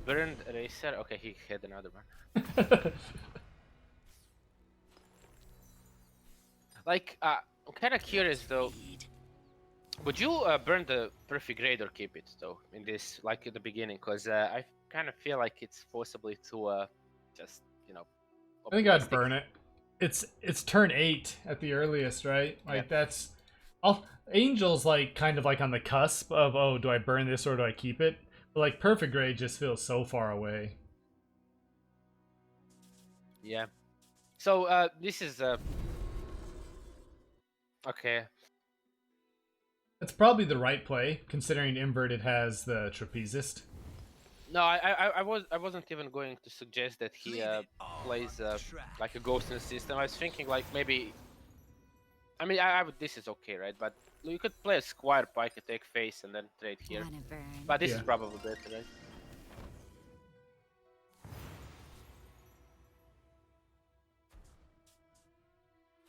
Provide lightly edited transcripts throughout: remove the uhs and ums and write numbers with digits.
burned Racer. Okay, he had another one. Like, I'm kind of curious though. Would you burn the perfect grade or keep it though in this, like at the beginning? Because I kind of feel like it's possibly too just I think I'd optimistic. burn it. It's turn 8 at the earliest, right? Yeah. Like that's I'll Angel's like kind of like on the cusp of, oh, do I burn this or do I keep it? But like perfect grade just feels so far away. Yeah. So this is okay. It's probably the right play considering inverted has the trapezist. No, I wasn't even going to suggest that he plays like a ghost in the system. I was thinking like maybe. I mean, I would. This is okay, right? But you could play a squire pike, attack face, and then trade here. But this is Yeah. probably better, right?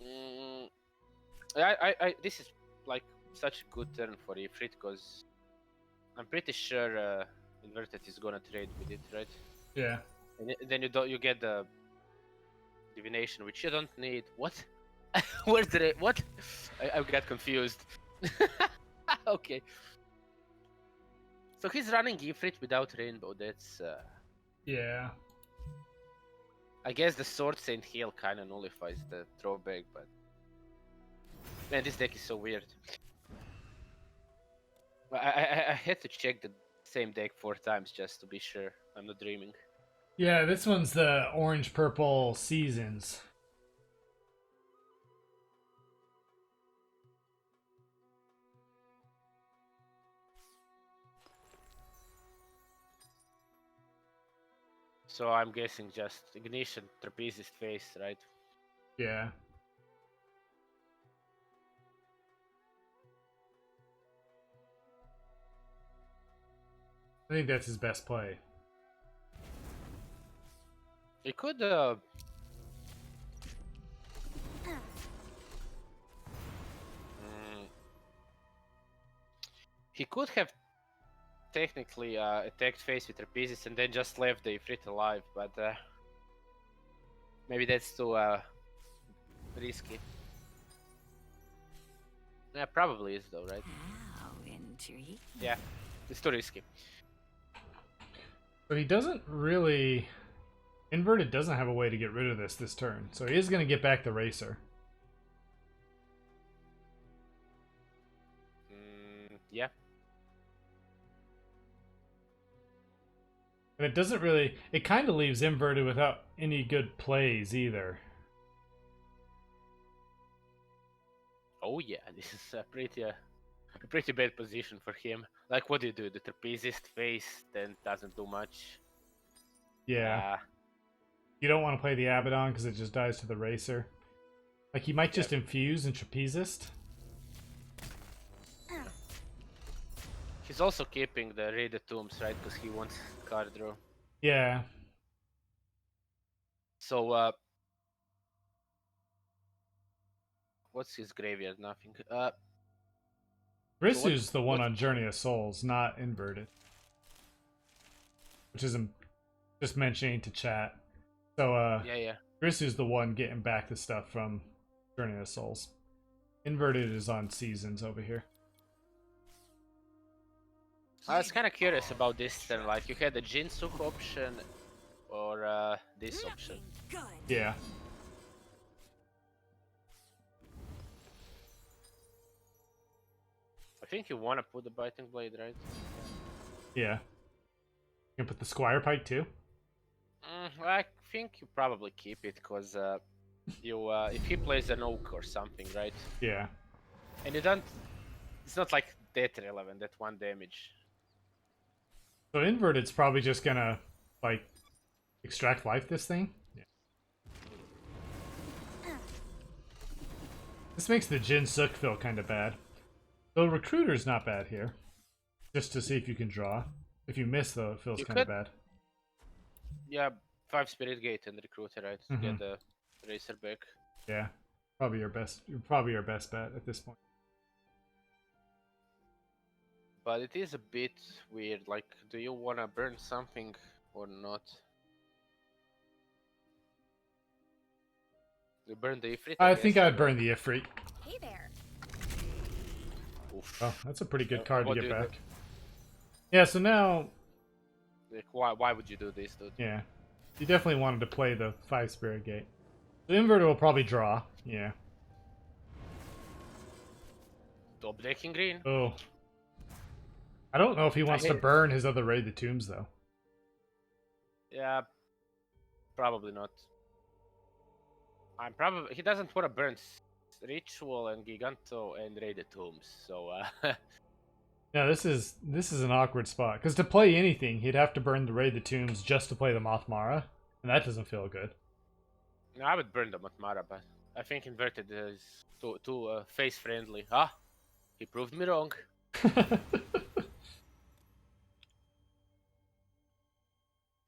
Mm, this is like such a good turn for Ifrit because I'm pretty sure Inverted is gonna trade with it, right? Yeah. And then you get the divination, which you don't need. What? Where's the what? I got confused. Okay. So he's running Ifrit without rainbow. That's Yeah. I guess the Sword Saint heal kind of nullifies the throwback, but man, this deck is so weird. I had to check the same deck 4 times just to be sure I'm not dreaming. Yeah, this one's the orange purple seasons. So I'm guessing just Ignition, Trapezist face, right? Yeah. I think that's his best play. He could he could have technically attacked face with Trapezist and then just left the Ifrit alive, but maybe that's too risky. Yeah, probably is though, right? How intriguing. Yeah, it's too risky. But he doesn't really... Inverted doesn't have a way to get rid of this turn, so he is going to get back the Racer. Yeah. And it doesn't really... It kind of leaves Inverted without any good plays either. Oh yeah, this is a pretty bad position for him. Like, what do you do? The Trapezist face then doesn't do much. Yeah. You don't want to play the Abaddon because it just dies to the Racer. Like, he might just infuse and Trapezist. He's also keeping the Raided Tombs, right? Because he wants card draw. Yeah. So, what's his graveyard? Nothing. Grisu's the one on Journey of Souls, not Inverted. Which is just mentioning to chat. So, yeah. Grisu's the one getting back the stuff from Journey of Souls. Inverted is on Seasons over here. I was kind of curious about this turn. Like, you had the Jinsuk option or this option. Yeah. I think you want to put the Biting Blade, right? Yeah. You can put the Squire Pike too? I think you probably keep it because if he plays an Oak or something, right? Yeah. And you don't. It's not like that relevant. That 1 damage. So Inverted's probably just gonna, like, extract life this thing? Yeah. This makes the Jin Suk feel kind of bad. So Recruiter's not bad here. Just to see if you can draw. If you miss, though, it feels kind of bad. Yeah, 5 Spirit Gate and Recruiter, right? To get the Racer back. Yeah. Probably your best bet at this point. But it is a bit weird. Like, do you want to burn something or not. You burn the Ifrit, I guess, think I'd or- burn the Ifrit. Hey there. Oof. Oh, that's a pretty good card to What get do you do? back. Yeah, so now, Like, why would you do this, dude? yeah, you definitely wanted to play the 5 Spirit Gate. The Inverter will probably draw. Yeah. Top decking green. Oh. I don't know if he wants to hate- burn his other Raid the Tombs, though. Yeah, probably not. He doesn't want to burn Ritual and Giganto and Raid the Tombs, so Yeah, this is an awkward spot. Because to play anything, he'd have to burn the Raid the Tombs just to play the Mothmara. And that doesn't feel good. no, I would burn the Matmara, but I think Inverted is too face friendly. Ah, he proved me wrong.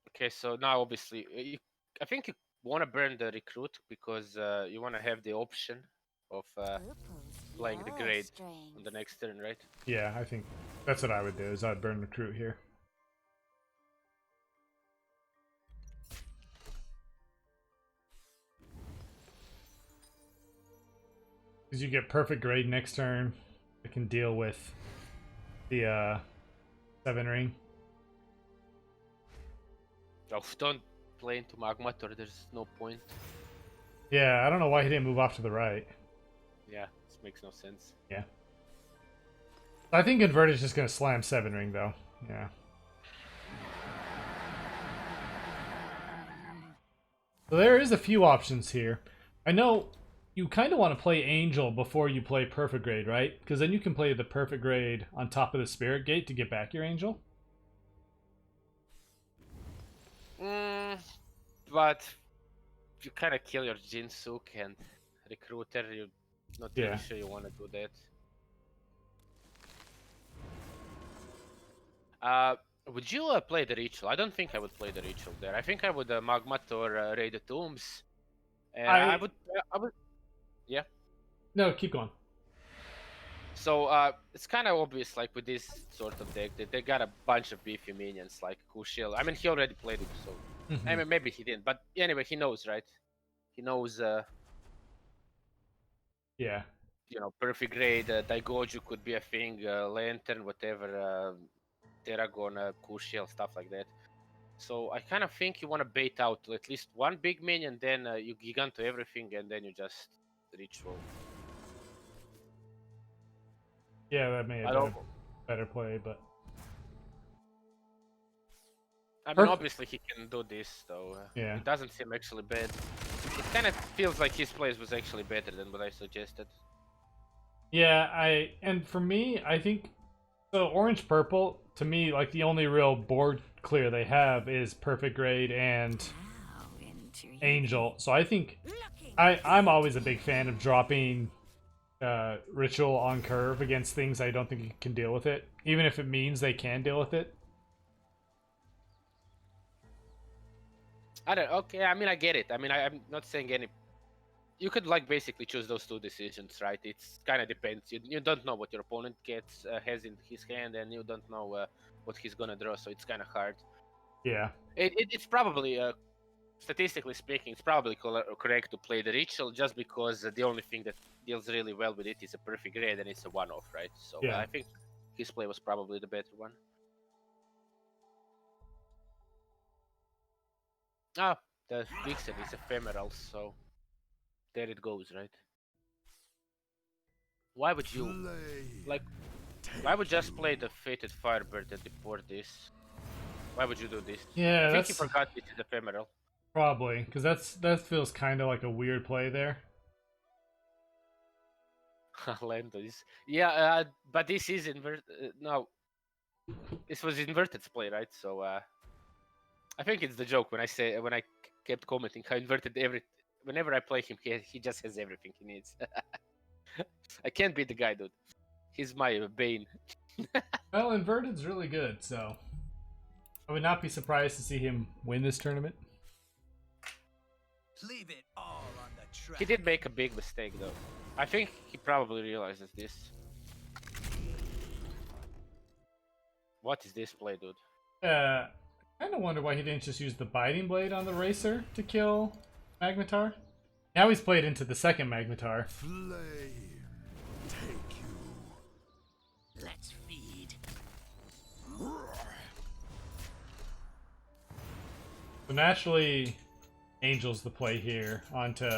Okay, so now obviously, I think you want to burn the Recruit because you want to have the option of playing the grade on the next turn, right? Yeah, I think that's what I would do, is I'd burn Recruit here. Because you get perfect grade next turn. It can deal with the 7 ring. Oh, don't play into Magmator, there's no point. Yeah, I don't know why he didn't move off to the right. Yeah, this makes no sense. Yeah. I think Inverted's just going to slam 7 ring, though. Yeah. So there is a few options here. I know you kind of want to play Angel before you play Perfect Grade, right? Because then you can play the Perfect Grade on top of the Spirit Gate to get back your Angel. But you kind of kill your Jinsuk and Recruiter, you're not Yeah. really sure you want to do that. Would you play the Ritual? I don't think I would play the Ritual there. I think I would Magmator Raid the Tombs. And I would. Yeah. No, keep going. So it's kind of obvious, like with this sort of deck, that they got a bunch of beefy minions, like Kushil. I mean, he already played it, so I mean, maybe he didn't, but anyway, he knows, right? He knows. Yeah. You know, Perfect Grade, Daigoju could be a thing, Lantern, whatever, Terragon, Kushil, stuff like that. So I kind of think you want to bait out at least one big minion, then you Giganto everything, and then you just Ritual. Yeah, that may have been a better play, but... I mean, obviously he can do this, though. Yeah. It doesn't seem actually bad. It kind of feels like his plays was actually better than what I suggested. Yeah, and for me, I think so. Orange purple, to me, like the only real board clear they have is Perfect Grade and Angel. So I think I'm always a big fan of dropping Ritual on curve against things I don't think you can deal with it, even if it means they can deal with it. Okay, I mean, I get it. I mean, I'm not saying any. You could like basically choose those two decisions, right? It's kind of depends. You don't know what your opponent has in his hand, and you don't know what he's gonna draw, so it's kind of hard. Yeah. It's probably statistically speaking, it's probably correct to play the Ritual just because the only thing that deals really well with it is a Perfect Grade and it's a one-off, right? So Yeah. I think his play was probably the better one. Ah, the Vixen is ephemeral, so there it goes, right? Why would you like? Why would just play the Fated Firebird and deport this? Why would you do this? Yeah, I think that's you forgot this is ephemeral. probably because that feels kind of like a weird play there. Lando is yeah, but this is inverted. No, this was inverted play, right? So I think it's the joke when I kept commenting how inverted whenever I play him, he just has everything he needs. I can't beat the guy, dude. He's my bane. Well, Inverted's really good, so I would not be surprised to see him win this tournament. Leave it all on the track. He did make a big mistake, though. I think he probably realizes this. What is this play, dude? Kind Kinda wonder why he didn't just use the Biting Blade on the Racer to kill Magnetar. Now he's played into the second Magnetar. Flame, take you. Let's feed. So naturally, Angel's the play here onto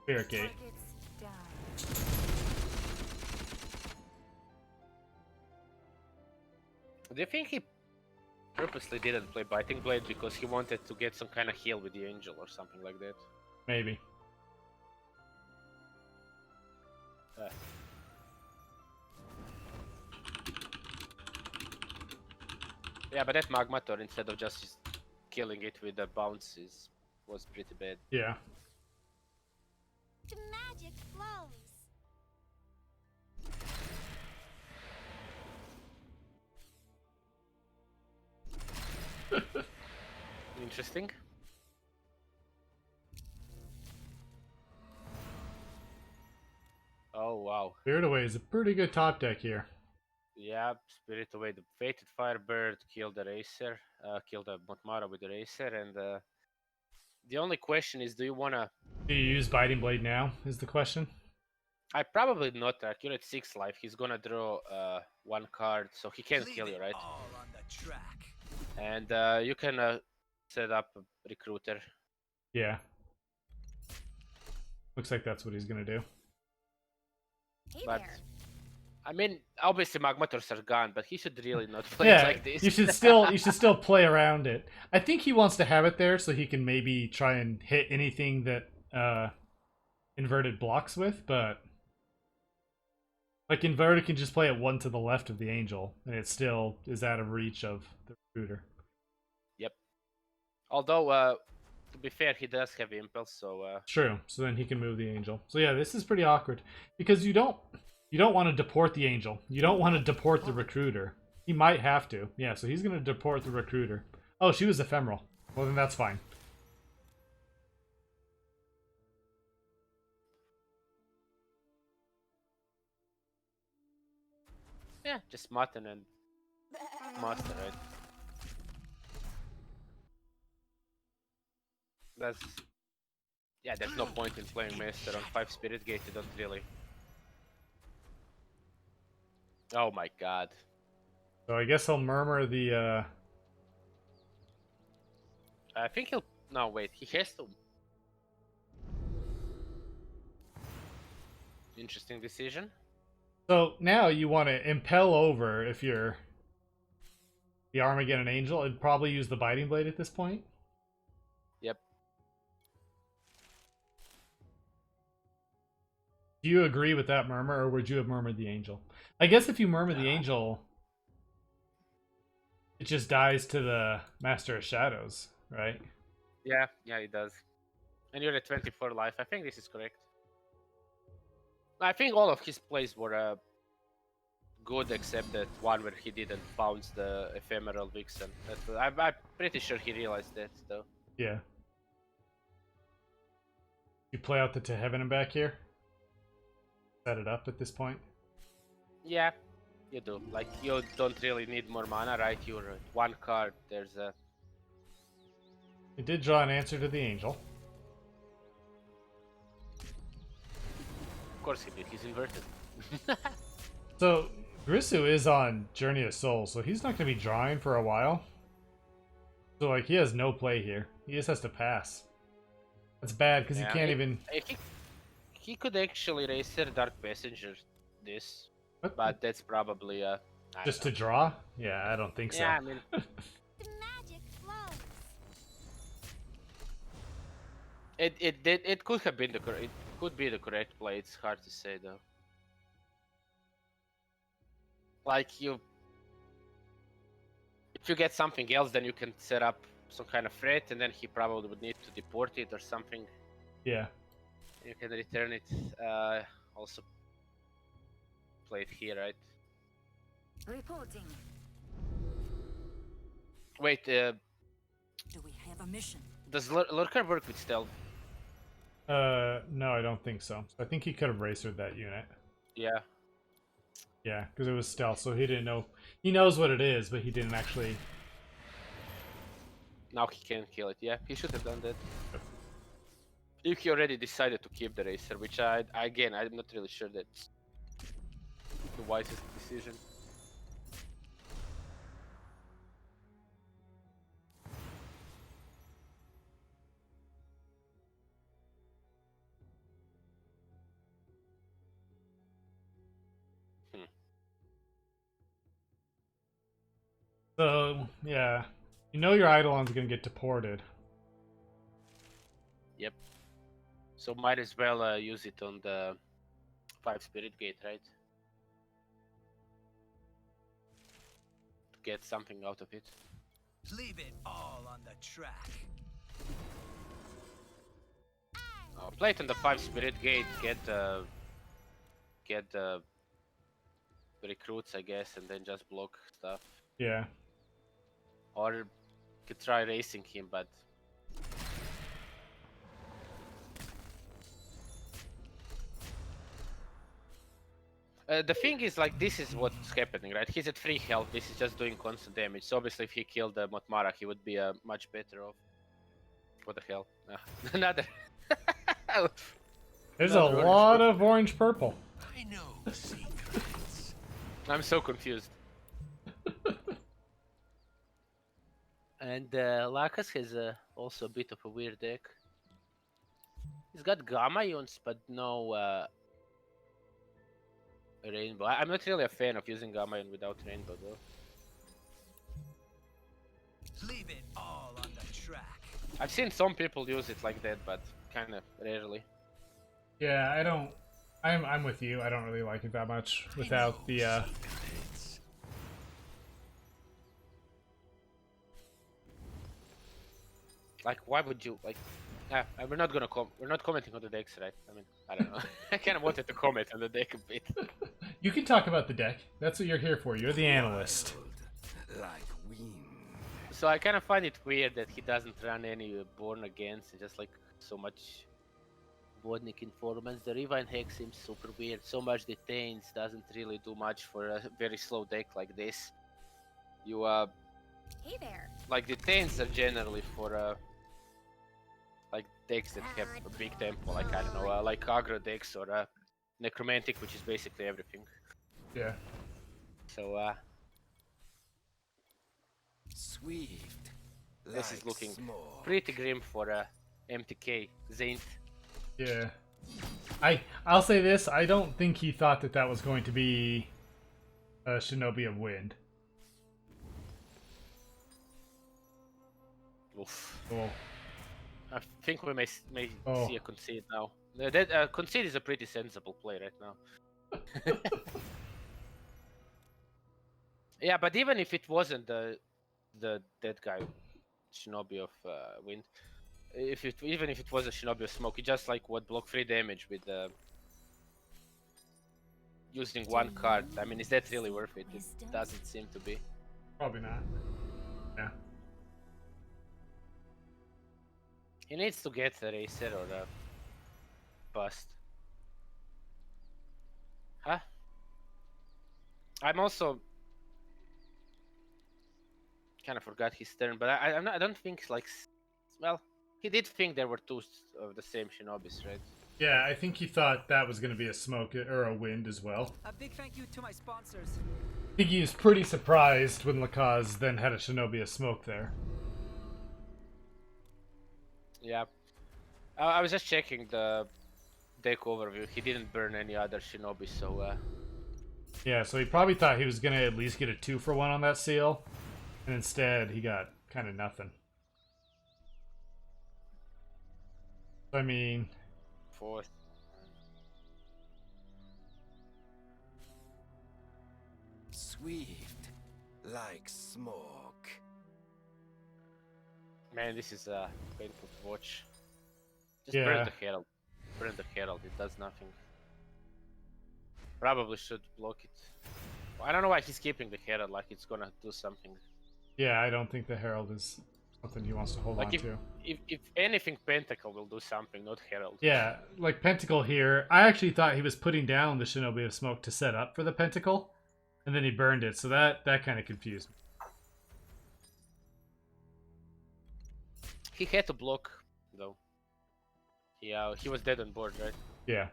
Spirit Gate. Do you think he purposely didn't play Biting Blade because he wanted to get some kind of heal with the Angel or something like that? Maybe. Yeah, but that Magmator, instead of just killing it with the bounces, was pretty bad. Yeah. The magic flows. Interesting. Oh wow. Spirit Away is a pretty good top deck here. Yeah, Spirit Away, the Fated Firebird killed the Racer, killed the Montmara with the Racer, and the only question is, do you wanna... Do you use Biting Blade now, is the question? I probably not. You're at 6 life. He's gonna draw 1 card, so he can't kill you, right? All on the track. And you can set up a Recruiter. Yeah. Looks like that's what he's gonna do. Hey But there. I mean, obviously Magmators are gone, but he should really not play Yeah, it like this. you should still play around it. I think he wants to have it there so he can maybe try and hit anything that Inverted blocks with, but like Inverted can just play it 1 to the left of the Angel, and it still is out of reach of the Recruiter. Yep. Although, to be fair, he does have Impulse, so... True. So then he can move the Angel. So yeah, this is pretty awkward because you don't want to deport the Angel. You don't want to deport the Recruiter. He might have to. Yeah, so he's going to deport the Recruiter. Oh, she was ephemeral. Well, then that's fine. Yeah, just Mutton and Master, right? That's... Yeah, there's no point in playing Master on 5 Spirit Gate, you don't really... Oh my god. So I guess I'll murmur the I think he'll... No, wait, he has to... Interesting decision. So now you want to impel over if you're the Armageddon Angel and probably use the Biting Blade at this point. Yep. Do you agree with that murmur, or would you have murmured the Angel? I guess if you murmur the Angel, it just dies to the Master of Shadows, right? Yeah, it does. And you're at 24 life. I think this is correct. I think all of his plays were good, except that one where he didn't bounce the Ephemeral Vixen. I'm pretty sure he realized that, though. Yeah. You play out the To Heaven and Back here? Set it up at this point? Yeah, you do. Like, you don't really need more mana, right? You're at 1 card. There's a... It did draw an answer to the Angel. Of course he did. He's inverted. So, Grisu is on Journey of Souls, so he's not going to be drawing for a while. So, like, he has no play here. He just has to pass. That's bad, because he can't even... He could actually race their Dark Passenger this, What? but that's probably... I Just don't to draw? Yeah, I don't think so. Yeah, I mean... The magic flows. It could have been it could be the correct play. It's hard to say though. Like if you get something else, then you can set up some kind of threat, and then he probably would need to deport it or something. Yeah. You can return it. Also play it here, right? Reporting. Wait, Do we have a mission? does Lurker work with stealth? No, I don't think so. I think he could have racered that unit. Yeah. Yeah, because it was stealth, so he didn't know. He knows what it is, but he didn't actually Now he can kill it. Yeah, he should have done that. If he already decided to keep the racer, which again, I'm not really sure that's the wisest decision. So, yeah. You know your Eidolon's gonna get deported. Yep. So might as well use it on the 5 Spirit Gate, right? To get something out of it. Leave it all on the track. Play it on the 5 Spirit Gate, get the recruits, I guess, and then just block stuff. Yeah. Or could try racing him, but the thing is, like, this is what's happening, right? He's at 3 health. This is just doing constant damage. So obviously, if he killed Motmara, he would be much better off. What the hell? Another. There's a lot of orange purple. I know secrets. I'm so confused. And Lakaz has also a bit of a weird deck. He's got Gamma Ions, but no Rainbow. I'm not really a fan of using Gamma Ion without Rainbow, though. Leave it all on the track. I've seen some people use it like that, but kind of rarely. Yeah, I don't... I'm with you. I don't really like it that much without the, Secrets. Like, why would you, like... we're not gonna we're not commenting on the decks, right? I mean, I don't know. I kind of wanted to comment on the deck a bit. You can talk about the deck. That's what you're here for. You're the analyst. Like wind. So I kind of find it weird that he doesn't run any Born Against, and just like so much Vodnik Informants. The Rewind Hex seems super weird. So much Detains doesn't really do much for a very slow deck like this. You Hey there. like Detains are generally for like decks that have a big tempo, like I don't know, like aggro decks or Necromantic, which is basically everything. Yeah. So Swift. this is like looking smoke. pretty grim for MTK Zaint. Yeah. I'll say this. I don't think he thought that that was going to be a Shinobi of Wind. Oof. Cool. I think we may Oh. see a concede now. That concede is a pretty sensible play right now. Yeah, but even if it wasn't the dead guy, Shinobi of Wind, even if it was a Shinobi of Smoke, it just like what block 3 damage with using one card. I mean, is that really worth it? It doesn't seem to be. Probably not. Yeah. He needs to get a racer or a bust. Huh? I'm also kind of forgot his turn, but I don't think like, well, he did think there were 2 of the same Shinobis, right? Yeah, I think he thought that was going to be a smoke or a wind as well. A big thank you to my sponsors. I think he was pretty surprised when Lakaz then had a Shinobi of Smoke there. Yeah. I was just checking the deck overview. He didn't burn any other Shinobi, so Yeah, so he probably thought he was going to at least get a 2-for-1 on that seal. And instead, he got kind of nothing. I mean... 4th. Swift. Like smoke. Man, this is painful to watch. Just Yeah. burn the Herald. Burn the Herald, it does nothing. Probably should block it. I don't know why he's keeping the Herald, like it's gonna do something. Yeah, I don't think the Herald is something he wants to hold on Like to. if anything, Pentacle will do something, not Herald. Yeah, like Pentacle here. I actually thought he was putting down the Shinobi of Smoke to set up for the Pentacle. And then he burned it, so that kind of confused me. He had to block, though. He was dead on board, right? Yeah.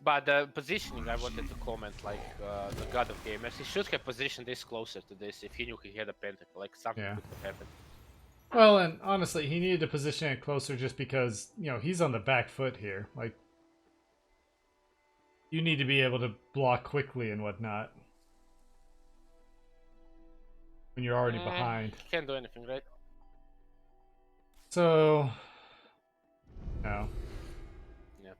But the positioning, I wanted to comment, like the god of gamers, he should have positioned this closer to this if he knew he had a pentacle, like something Yeah. could have happened. Well, and honestly, he needed to position it closer just because, you know, he's on the back foot here. Like, you need to be able to block quickly and whatnot when you're already behind. Can't do anything, right? So, no. Yeah.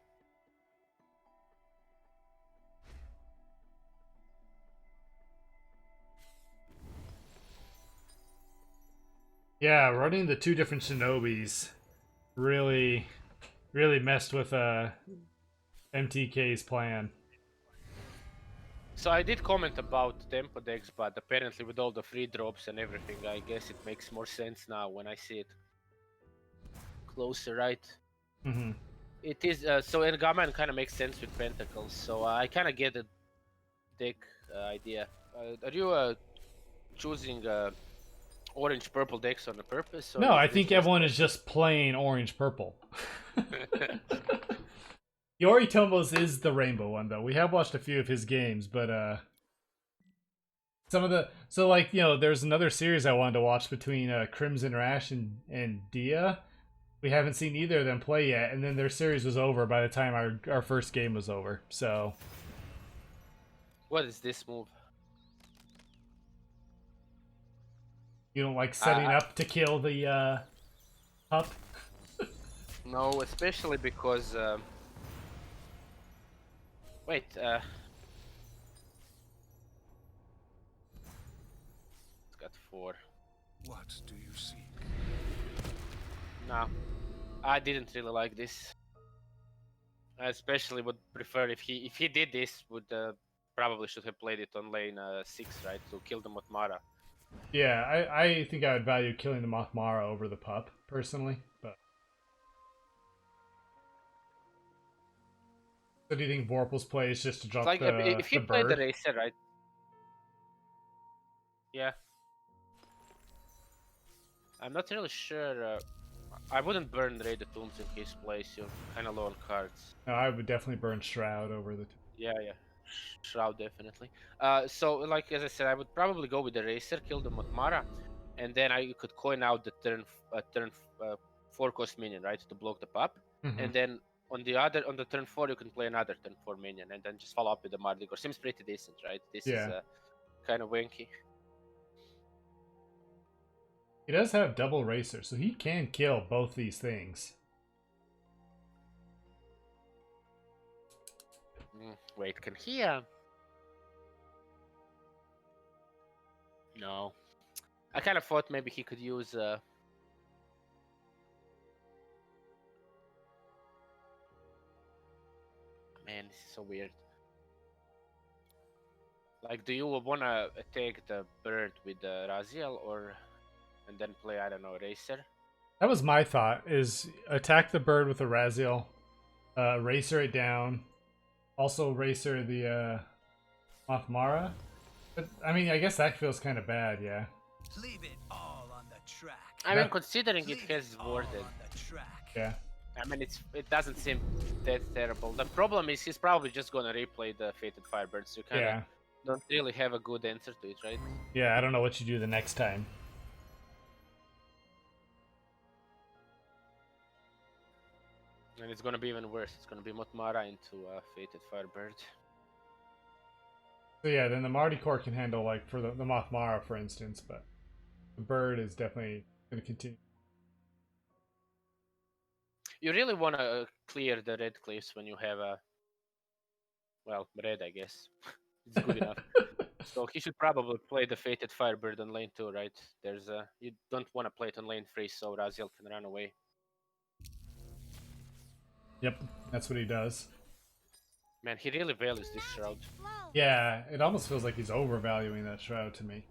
Yeah, running the two different Shinobis really messed with MTK's plan. So I did comment about tempo decks, but apparently with all the free drops and everything, I guess it makes more sense now when I see it closer, right? Mm-hmm. It is so, and Gaman kind of makes sense with pentacles, so I kind of get the deck idea. Are you choosing orange purple decks on the purpose? Or No, is I this think just- everyone is just plain orange purple. Yoritomos is the rainbow one though. We have watched a few of his games, but some of the like, you know, there's another series I wanted to watch between Crimson Rash and Dia. We haven't seen either of them play yet, and then their series was over by the time our first game was over. So What is this move? you don't like setting up to kill the pup? No, especially because wait, it's got 4. What do you seek? No, I didn't really like this. I especially would prefer if he did this, would probably should have played it on lane 6, right, to kill the Motmara. Yeah, I think I would value killing the Mothmara over the pup personally, but. So do you think Vorpal's play is just to drop It's like the if he the played the bird? Racer, right? Yeah. I'm not really sure. I wouldn't burn Raid the Tombs in his place. You're kind of low on cards. No, I would definitely burn Shroud over the. Yeah, yeah. Shroud definitely. So like as I said, I would probably go with the Racer, kill the Motmara, and then I could coin out the turn 4 cost minion, right, to block the pup, and then on the turn 4 you can play another turn 4 minion, and then just follow up with the Mardigor. Seems pretty decent, right? This is Yeah. kind of wanky. He does have double Racer, so he can kill both these things. Wait, can he? No. I kind of thought maybe he could use. Man, this is so weird. Like, do you wanna attack the bird with the Raziel, or and then play, I don't know, Racer? That was my thought: is attack the bird with a Raziel, Racer it down, also Racer the Mothmara. But I mean, I guess that feels kind of bad, yeah. Leave it all on the track. I mean, considering it has warded, On the track. Yeah. I mean, it doesn't seem that terrible. The problem is he's probably just gonna replay the Fated Firebird, so you kind of Yeah. don't really have a good answer to it, right? Yeah, I don't know what you do the next time. And it's gonna be even worse. It's gonna be Motmara into Fated Firebird. So yeah, then the Marty Core can handle, like, for the Mothmara, for instance, but the bird is definitely going to continue. You really want to clear the red cliffs when you have a, well, red, I guess. It's good enough. So he should probably play the Fated Firebird on lane 2, right? There's you don't want to play it on lane 3 so Raziel can run away. Yep, that's what he does. Man, he really values this Shroud. Flow. Yeah, it almost feels like he's overvaluing that Shroud to me.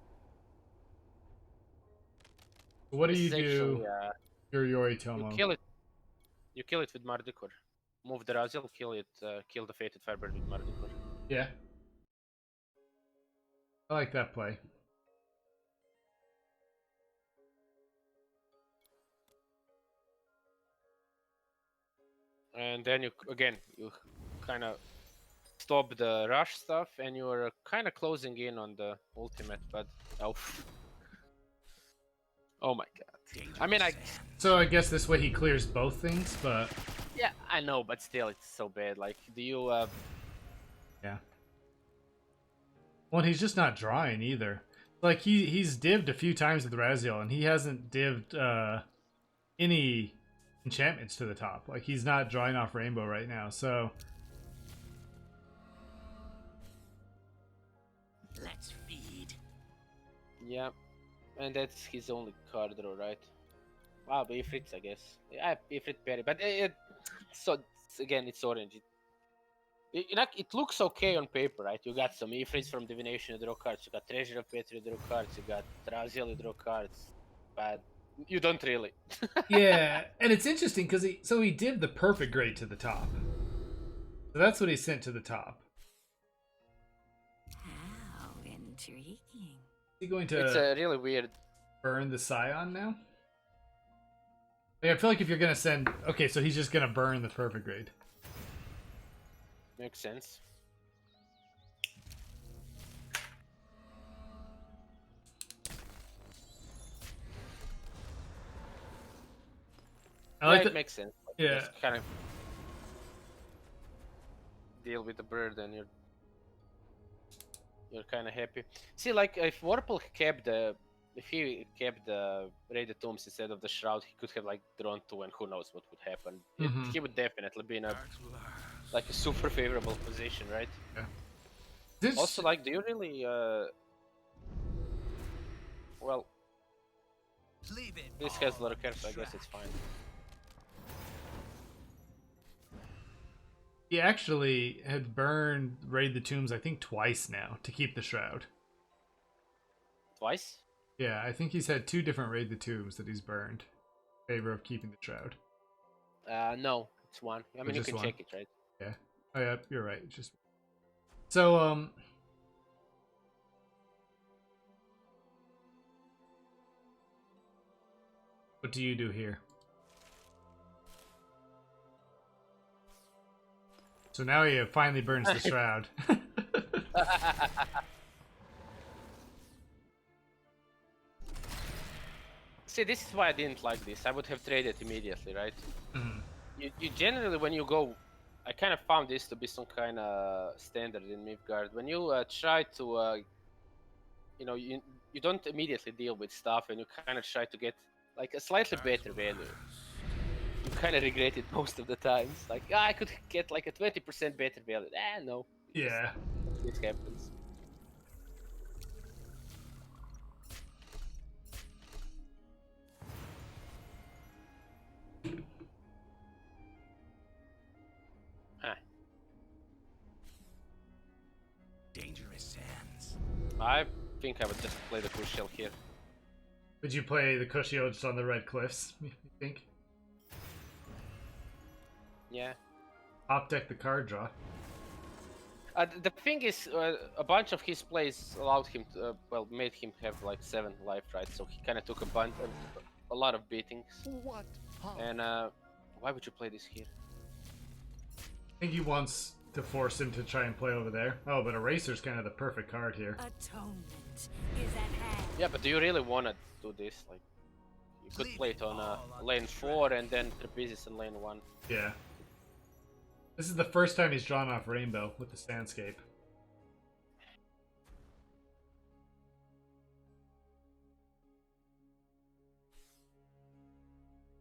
What do This you is do, actually, your Yoritomo? you kill it. You kill it with Mardikor. Move the Raziel, kill it. Kill the Fated Firebird with Mardikor. Yeah. I like that play. and then you kind of stop the rush stuff, and you're kind of closing in on the ultimate. But oh, oh my god! I mean, So I guess this way he clears both things, but yeah, I know, but still, it's so bad. Like, do you yeah. Well, he's just not drawing either. Like he's dived a few times with Raziel, and he hasn't dived any enchantments to the top. Like he's not drawing off Rainbow right now, so Let's feed. yeah, and that's his only card draw, right? Wow, but Ifrit's, I guess. Yeah, Ifrit Perry, but again, it's orange. It looks okay on paper, right? You got some Ifrits from Divination, you draw cards. You got Treasure of Petri, you draw cards. You got Raziel, you draw cards. But you don't really. yeah. And it's interesting because he did the perfect grade to the top. So that's what he sent to the top. How intriguing. Is he going It's to a really weird. burn the Scion now? Like, I feel like if you're gonna send, okay, so he's just gonna burn the perfect grade. Makes sense. I like Yeah, it that. makes sense. Like, Yeah. just kind of deal with the bird, and you're kind of happy. See, like if Vorpal kept if he kept the Raided Tombs instead of the Shroud, he could have like drawn 2, and who knows what would happen. Mhm. He would definitely be in a At last. like a super favorable position, right? This, Also, like, do you really well, Leave it this has a all lot on of the cards, so I guess track. it's fine. he actually had burned Raid the Tombs, I think, twice now to keep the Shroud. Twice? Yeah, I think he's had 2 different Raid the Tombs that he's burned in favor of keeping the Shroud. No, it's one. I mean, you just can one? check it, right? Yeah. Oh yeah, you're right. It's just so what do you do here? So now he finally burns the Shroud. See, this is why I didn't like this. I would have traded immediately, right? Mhm. You generally, when you go, I kind of found this to be some kind of standard in Mythgard. When you try to, you don't immediately deal with stuff, and you kind of try to get like a slightly better value. You kind of regret it most of the times. Like, I could get like a 20% better value. No. Yeah. This happens. Ah, Dangerous sands. I think I would just play the crucial here. Would you play the Cushio just on the red cliffs, you think? Yeah. Top deck the card draw. The thing is, a bunch of his plays allowed him to, made him have like 7 life, right? So he kind of took a lot of beatings. What? And why would you play this here? I think he wants to force him to try and play over there. Oh, but Eraser's kind of the perfect card here. Atonement is at hand. Yeah, but do you really want to do this? Like, you could Leave play it it on all on lane the 4 and then Trapezis in lane 1. Yeah. This is the first time he's drawn off Rainbow with the Sandscape.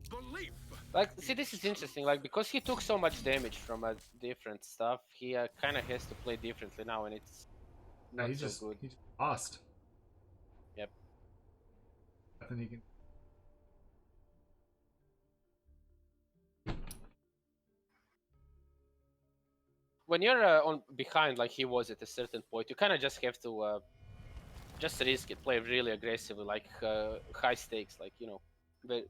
Belief. Like, see, this is interesting. Like, because he took so much damage from different stuff, he kind of has to play differently now, and it's No, not he so just good. he just lost. Yep. Nothing he can. When you're on behind like he was at a certain point, you kind of just have to just risk it, play really aggressively, like high stakes, like but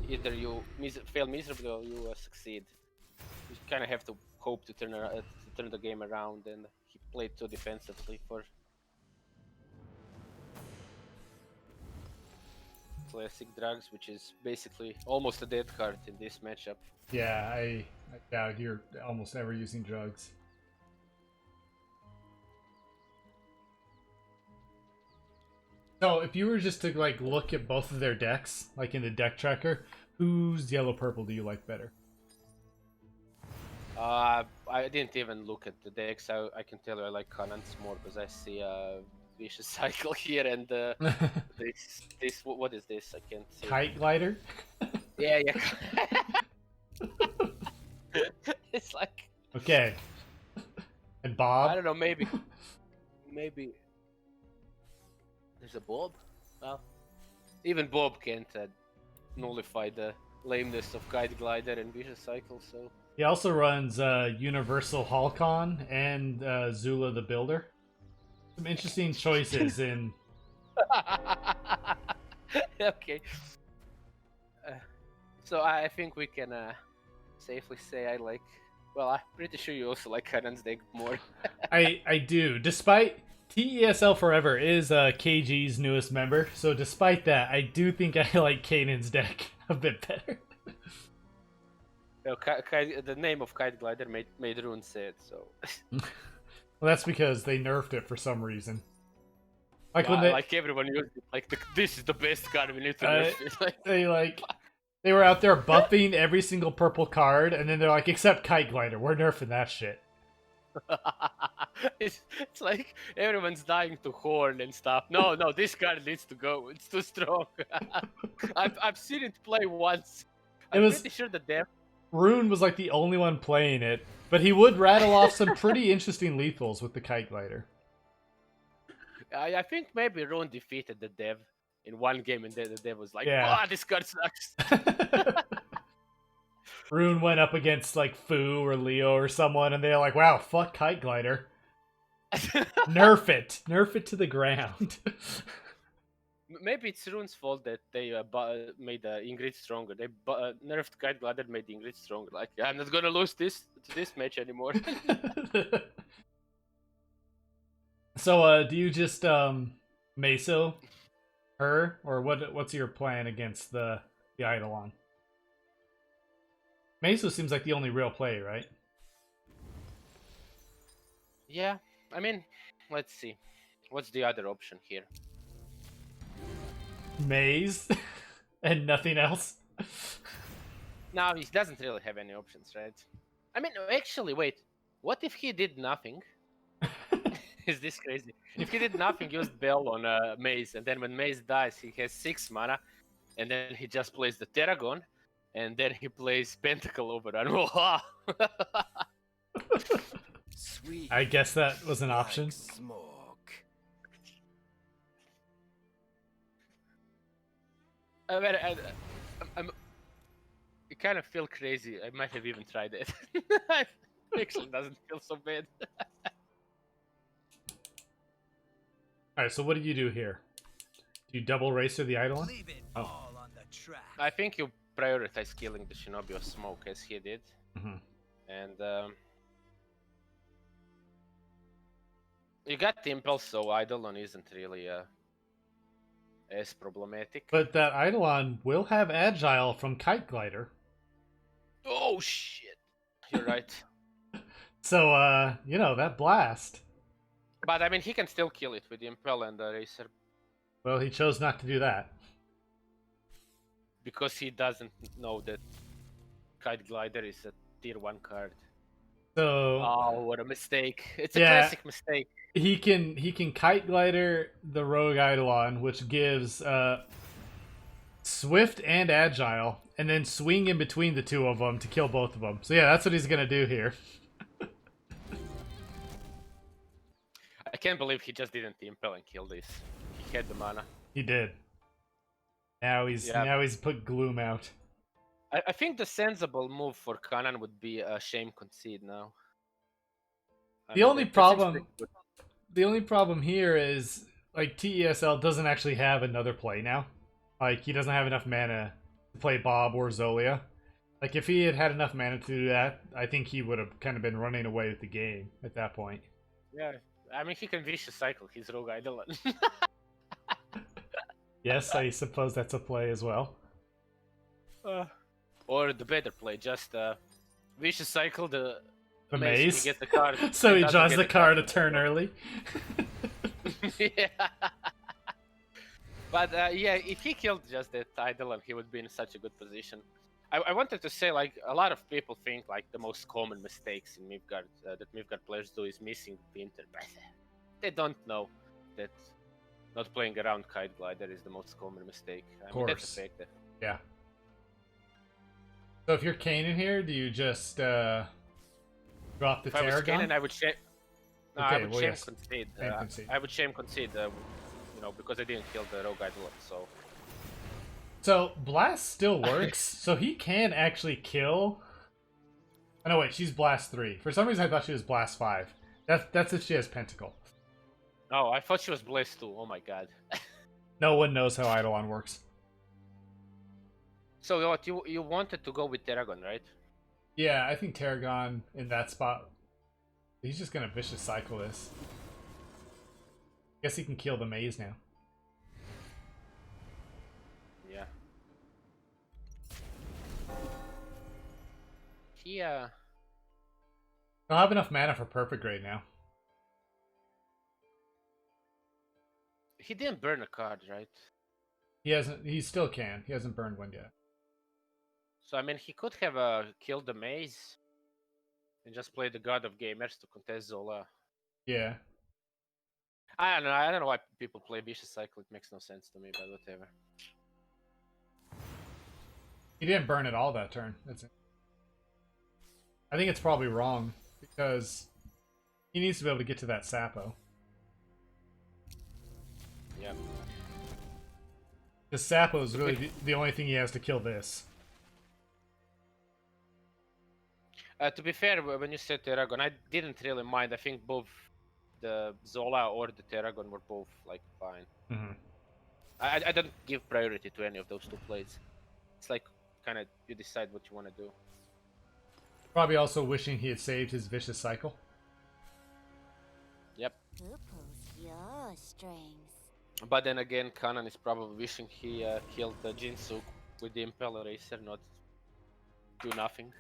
either you fail miserably or you succeed. You kind of have to hope to turn the game around, and he played too defensively for. classic drugs, which is basically almost a dead card in this matchup. Yeah, I doubt you're almost ever using drugs. So if you were just to like look at both of their decks, like in the deck tracker, whose yellow purple do you like better? I didn't even look at the decks. I can tell you I like Canan's more because I see a vicious cycle here and this what is this? I can't see. Kite glider? Yeah. It's like Okay. And Bob? I don't know. Maybe there's a Bob. Well, even Bob can't nullify the lameness of Kite Glider and Vicious Cycle. So He also runs Universal Halcon and Zula the Builder. Some interesting choices in... okay. So I think we can safely say I like. Well, I'm pretty sure you also like Kanan's deck more. I do. Despite TESL Forever is KG's newest member, so despite that, I do think I like Kanan's deck a bit better. No, the name of Kite Glider made Rune sad, so. Well, that's because they nerfed it for some reason. Like Yeah, when they, like everyone used it, like this is the best card we need to nerf it. they were out there buffing every single purple card, and then they're like, except Kite Glider, we're nerfing that shit. it's like everyone's dying to Horn and stuff. No, this card needs to go. It's too strong. I've seen it play once. I'm pretty sure the dev. Rune was like the only one playing it, but he would rattle off some pretty interesting lethals with the Kite Glider. I think maybe Rune defeated the dev in one game, and then the dev was like, Yeah. this card sucks. Rune went up against like Fu or Leo or someone, and they're like, wow, fuck Kite Glider. Nerf it to the ground. Maybe it's Rune's fault that they made Ingrid stronger. They nerfed Kite Glider, made Ingrid stronger. Like, I'm not gonna lose this match anymore. So, do you just Meso her, or what's your plan against the Eidolon? Meso seems like the only real play, right? Yeah, I mean, let's see. What's the other option here? Maze and nothing else. No, he doesn't really have any options, right? I mean, actually, wait. What if he did nothing? Is this crazy? If he did nothing, used Bell on Maze, and then when Maze dies, he has 6 mana, and then he just plays the Terragon, and then he plays Pentacle over on. Sweet. I guess that was an option. Like smoke. I kind of feel crazy. I might have even tried it. Actually, doesn't feel so bad. Alright, so what do you do here? Do you double racer the Eidolon? Leave it Oh. all on the track. I think you prioritize killing the Shinobi of Smoke as he did. Mm-hmm. And you got the Impulse, so Eidolon isn't really as problematic. But that Eidolon will have Agile from Kite Glider. Oh shit! You're right. So, you know, that blast. But I mean, he can still kill it with the Impel and the Racer Well, he chose not to do that. because he doesn't know that Kite Glider is a tier 1 card. So Oh, what a mistake! It's a Yeah. classic mistake. he can Kite Glider the Rogue Eidolon, which gives Swift and Agile, and then swing in between the two of them to kill both of them. So yeah, that's what he's gonna do here. I can't believe he just didn't Impel and kill this. He had the mana. He did. Now he's put Gloom out. I think the sensible move for Canan would be a Shame Concede now. The only problem here is like TESL doesn't actually have another play now. Like he doesn't have enough mana to play Bob or Zolia. Like if he had enough mana to do that, I think he would have kind of been running away with the game at that point. Yeah, I mean he can Vicious Cycle his Rogue Eidolon. Yes, I suppose that's a play as well. Or the better play, just vicious cycle the The maze, and maze. he gets the card. So and he doesn't draws get the card a from turn the early. draw. Yeah. But yeah, if he killed just that idol, he would be in such a good position. I wanted to say, like, a lot of people think like the most common mistakes in Mythgard that Mythgard players do is missing Winter, but they don't know that not playing around Kite Glider is the most common mistake. I mean, that's a fact. Yeah. So if you're Kanan here, do you just drop the If I was Tarragon? Kanan, I would shame. No, Okay, I would well, shame yes. concede. Shame concede. I would shame concede. You know, because I didn't kill the Rogue Idol, so. So Blast still works, so he can actually kill. Oh no, wait, she's Blast 3. For some reason, I thought she was Blast 5. That's if she has Pentacle. Oh, I thought she was Blaze too. Oh my god. No one knows how Eidolon works. So what you wanted to go with Tarragon, right? Yeah, I think Tarragon in that spot. He's just gonna vicious cycle this. Guess he can kill the maze now. Yeah. He He'll have enough mana for Perfect Grade now. he didn't burn a card, right? He hasn't. He still can. He hasn't burned one yet. So I mean, he could have killed the maze and just play the God of Gamers to contest Zola. Yeah. I don't know. I don't know why people play Vicious Cycle. It makes no sense to me, but whatever. He didn't burn at all that turn. That's it. I think it's probably wrong because he needs to be able to get to that Sapo. Yeah. The Sapo is really the only thing he has to kill this. To be fair, when you said Tarragon, I didn't really mind. I think both the Zola or the Tarragon were both like fine. Mm-hmm. I don't give priority to any of those two plays. It's like kind of you decide what you want to do. Probably also wishing he had saved his vicious cycle. Yep. Who pulls your strings? But then again, Kanan is probably wishing he killed Jinsuk with the Impel Eraser, not do nothing.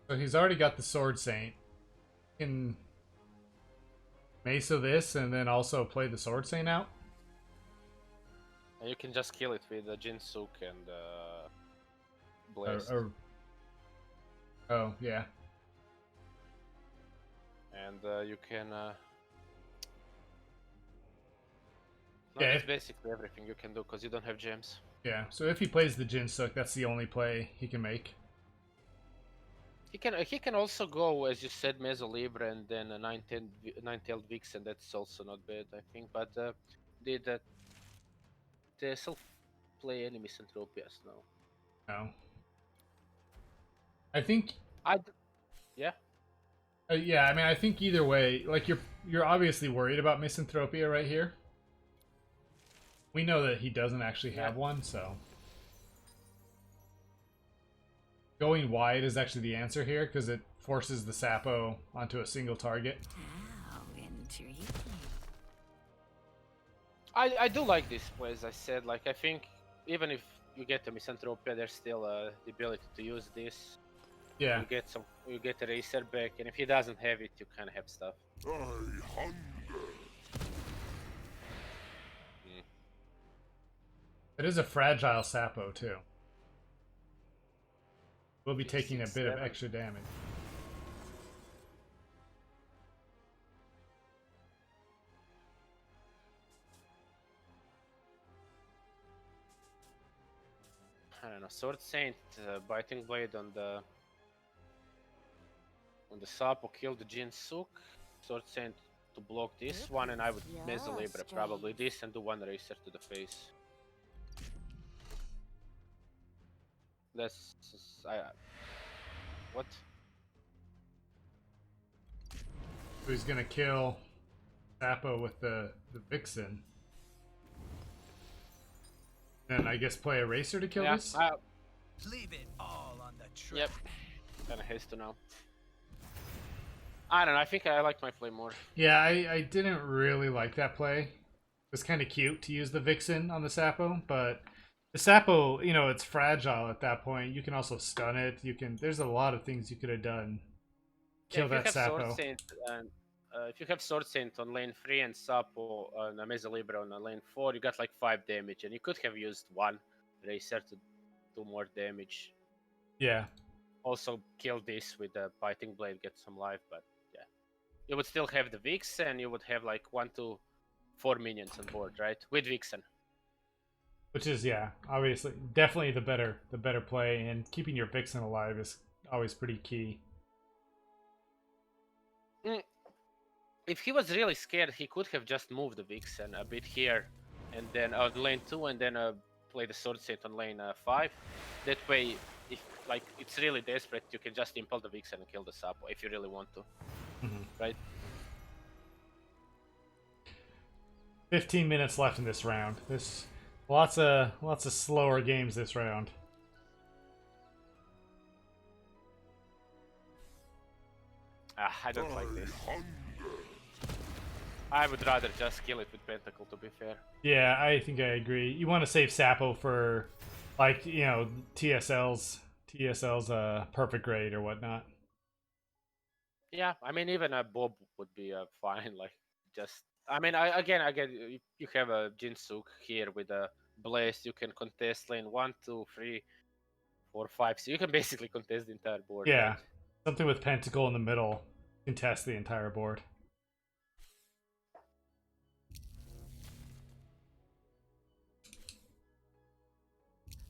So he's already got the Sword Saint. He can Mesa this and then also play the Sword Saint out. And you can just kill it with Jinsuk and Blaze. Oh, yeah. And you can... no, Yeah, that's basically everything you can do, because you don't have gems. Yeah, so if he plays the Jinsuk, that's the only play he can make. He can also go, as you said, Mezzo Libre and then a Nine-Tailed Vixen. That's also not bad, I think. But did they still play any Misanthropias now? No. I think... Yeah? yeah, I mean, I think either way, like, you're obviously worried about Misanthropia right here. We know that he doesn't actually have one, so... Going wide is actually the answer here, because it forces the Sapo onto a single target. How intriguing. I do like this play, as I said. Like, I think even if you get a Misanthropia, there's still the ability to use this. Yeah. You get a Racer back, and if he doesn't have it, you kind of have stuff. It is a fragile Sapo, too. We'll be taking a bit of extra damage. I don't know. Sword Saint Biting Blade on the Sapo killed the Jinsuk. Sword Saint to block this one, and I would Mezzo Libre probably this and do one Racer to the face. That's what? So he's gonna kill Sapo with the Vixen. And I guess play a Racer to kill this? Leave it all on the track. Yep. Kinda has to now. I don't know. I think I like my play more. Yeah, I didn't really like that play. It was kind of cute to use the Vixen on the Sapo, but the Sapo, you know, it's fragile at that point. You can also stun it. You can. There's a lot of things you could have done. Kill that Sapo. If you have Sword Saint on lane 3 and Sapo on Mesa Libra on lane 4, you got like 5 damage, and you could have used one Racer to do more damage. Yeah. Also kill this with the Biting Blade, get some life, but yeah. You would still have the Vixen, and you would have like 1 to 4 minions on board, right? With Vixen. Which is, yeah, obviously, definitely the better play, and keeping your Vixen alive is always pretty key. If he was really scared, he could have just moved the Vixen a bit here, and then on lane 2, and then play the Sword Saint on lane 5. That way, if like it's really desperate, you can just impel the Vixen and kill the Sapo if you really want to, right? 15 minutes left in this round. There's lots of slower games this round. I don't like this. I would rather just kill it with Pentacle, to be fair. Yeah, I think I agree. You want to save Sapo for, like, you know, TSL's perfect grade or whatnot. Yeah, I mean, even a Bob would be fine. Like, just I mean, I get you have a Jinsuk here with a Blaze. You can contest lane 1, 2, 3, 4, 5. So you can basically contest the entire board. Yeah, right? something with Pentacle in the middle, contest the entire board.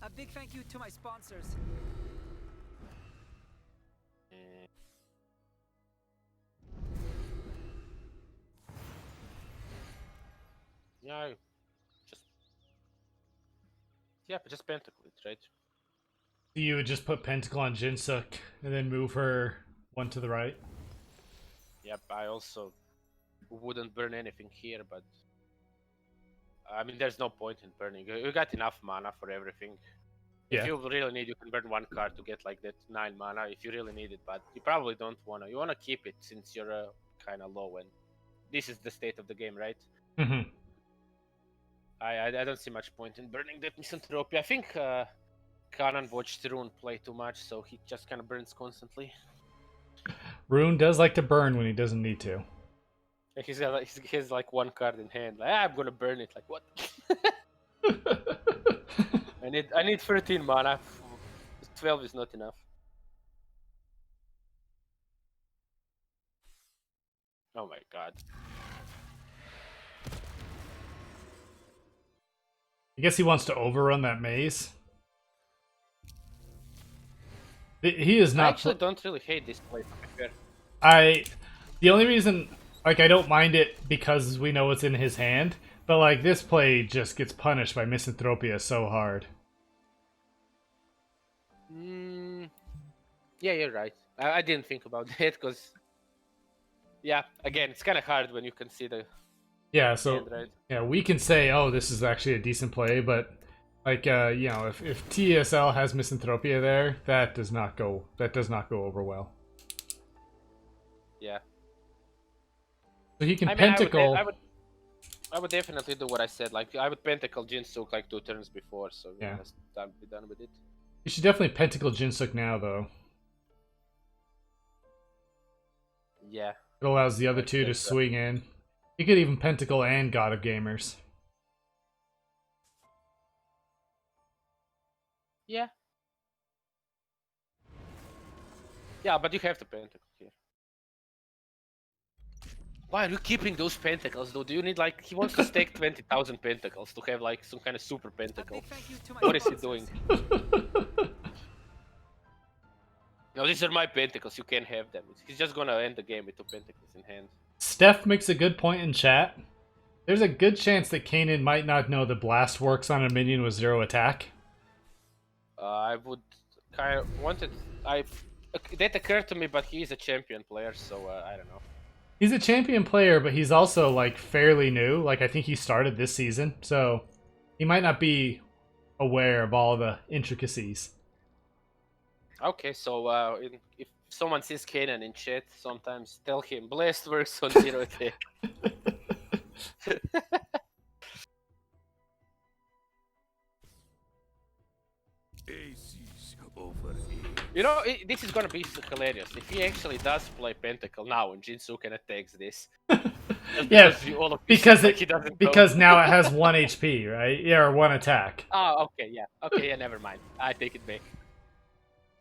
A big thank you to my sponsors. Yeah, just Pentacle it, right? You would just put Pentacle on Jinsuk and then move her one to the right. Yep, I also wouldn't burn anything here, but I mean, there's no point in burning. You got enough mana for everything. Yeah. If you really need, you can burn 1 card to get like that 9 mana if you really need it, but you probably don't wanna. You wanna keep it since you're kind of low, and this is the state of the game, right? Mm-hmm. I don't see much point in burning that Misanthropy. I think Canan watched Rune play too much, so he just kind of burns constantly. Rune does like to burn when he doesn't need to. He has like 1 card in hand. Like, I'm gonna burn it. Like what? I need 13 mana. 12 is not enough. Oh my god. I guess he wants to overrun that maze. He is not. I actually don't really hate this play. To be fair. The only reason, like, I don't mind it because we know what's in his hand, but like this play just gets punished by Misanthropia so hard. Yeah, you're right. I didn't think about that because, yeah, again, it's kind of hard when you can see the. Yeah, so hand, right? yeah, we can say, oh, this is actually a decent play, but like, you know, if TSL has Misanthropia there, that does not go over well. Yeah. So he can I mean, Pentacle. I would definitely do what I said. Like, I would Pentacle Jinsuk like 2 turns before, so Yeah. let's be done with it. You should definitely Pentacle Jinsuk now, though. Yeah. It allows the other two to swing in. You could even Pentacle and God of Gamers. Yeah. Yeah, but you have to Pentacle here. Why are you keeping those Pentacles, though? Do you need, like, he wants to stake 20,000 Pentacles to have, like, some kind of super A Pentacle. big thank you to my What is he sponsors. doing? No, these are my Pentacles, you can't have them. He's just gonna end the game with 2 Pentacles in hand. Steph makes a good point in chat. There's a good chance that Kanan might not know the blast works on a minion with 0 attack. I would kind of wanted... that occurred to me, but he is a champion player, so I don't know. He's a champion player, but he's also, like, fairly new. Like, I think he started this season, so he might not be aware of all the intricacies. Okay, so if someone sees Canan in chat, sometimes tell him Blessed works on 0 attack. Aces over here. You know, this is gonna be hilarious. If he actually does play Pentacle now and Jinsuken attacks this. Yeah, all of because like he doesn't know. because now it has 1 HP, right? Yeah, or 1 attack. Oh, okay, yeah. Okay, yeah, never mind. I take it back.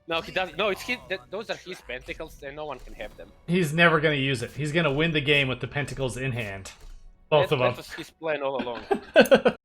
No, he doesn't. No, it's his, those are his pentacles, and no one can have them. He's never gonna use it. He's gonna win the game with the pentacles in hand. Both of them. That was his plan all along.